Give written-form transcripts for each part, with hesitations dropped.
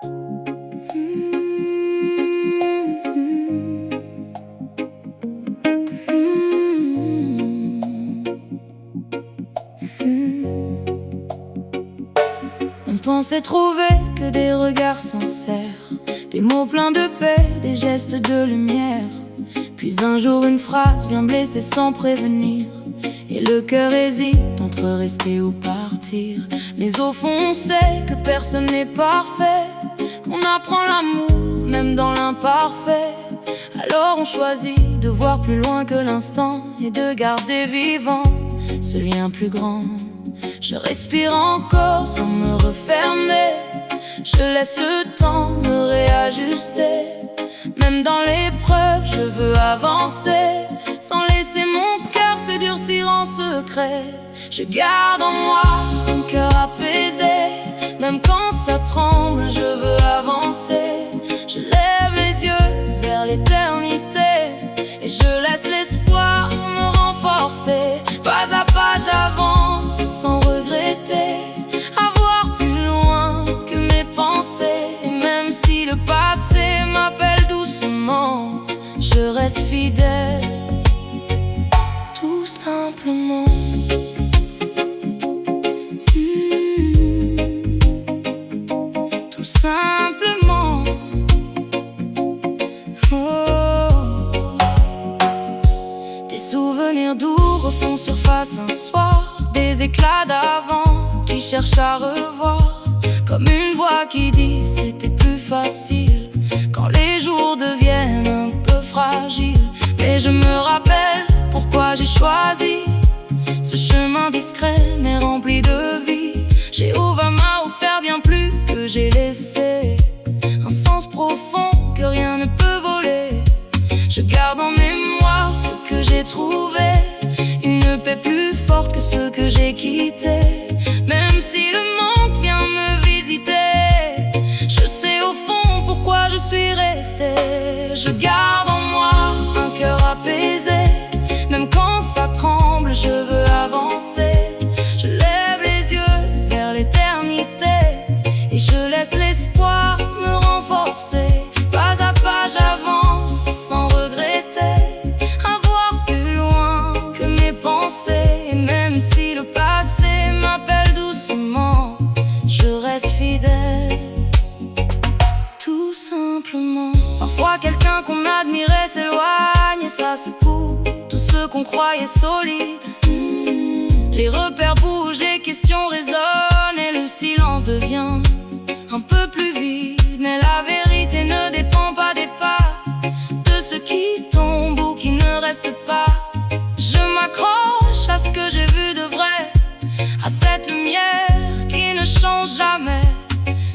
On pensait trouver que des regards sincères, des mots pleins de paix, des gestes de lumière. Puis un jour une phrase vient blesser sans prévenir, et le cœur hésite entre rester ou partir. Mais au fond on sait que personne n'est parfait, qu'on apprend l'amour même dans l'imparfait. Alors on choisit de voir plus loin que l'instant et de garder vivant ce lien plus grand. Je respire encore sans me refermer, je laisse le temps me réajuster. Même dans l'épreuve je veux avancer, sans laisser mon cœur se durcir en secret. Je garde en moi un cœur apaisé, même quand ça tremble je veux avancer. Je lève les yeux vers l'éternité, et je laisse l'espoir me renforcer. Pas à pas j'avance sans regretter, à voir plus loin que mes pensées. Et même si le passé m'appelle doucement, je reste fidèle, tout simplement. Tout simplement. Des souvenirs doux refont surface un soir, des éclats d'avant qui cherchent à revoir, comme une voix qui dit c'était plus facile quand les jours deviennent un peu fragiles. Mais je me rappelle pourquoi j'ai choisi ce chemin discret mais rempli de vie. Jéhovah m'a offert bien plus que j'ai laissé, un sens profond que rien ne peut voler. Je garde en mémoire ce que j'ai trouvé, une paix plus forte que ce que j'ai quitté. Même si le manque vient me visiter, je sais au fond pourquoi je suis resté. Je garde en moi un cœur apaisé, même quand ça tremble je veux avancer. Je lève les yeux vers l'éternité, et je laisse l'espoir me renforcer. Pas à pas j'avance sans regretter, à voir plus loin que mes pensées. Et même si le passé m'appelle doucement, je reste fidèle, tout simplement. Parfois quelqu'un qu'on admirait s'éloigne, et ça secoue tout ce qu'on croyait solide. Les repères bougent, les questions résonnent, et le silence devient un peu plus vide. Mais la vérité ne dépend pas des pas de ceux qui tombent ou qui ne restent pas. Je m'accroche à ce que j'ai vu de vrai, à cette lumière qui ne change jamais.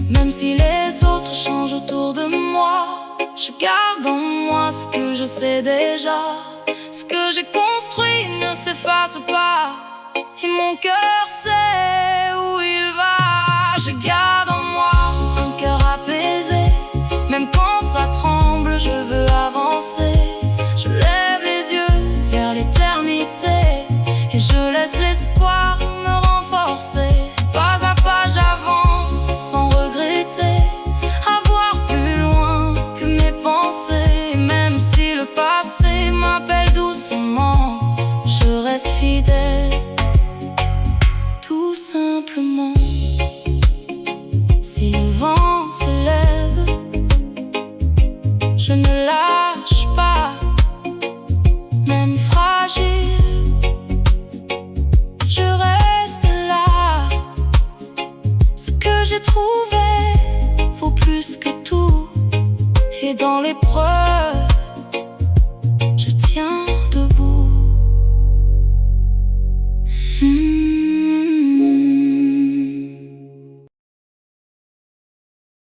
Même si les autres changent autour de moi, je garde en moi ce que je sais déjà. Ce que j'ai construit ne s'efface pas, et mon cœur sait où il va. Je garde en moi un cœur apaisé, même quand ça tremble je veux avancer. Je lève les yeux vers l'éternité, et je laisse l'espoir me renforcer. Pas à pas j'avance sans regretter, à voir plus loin que mes pensées. Et même si le passé m'appelle doucement, je reste fidèle, tout simplement. Si le vent se lève, je ne lâche pas, même fragile, je reste là. Ce que j'ai trouvé vaut plus que tout, et dans l'épreuve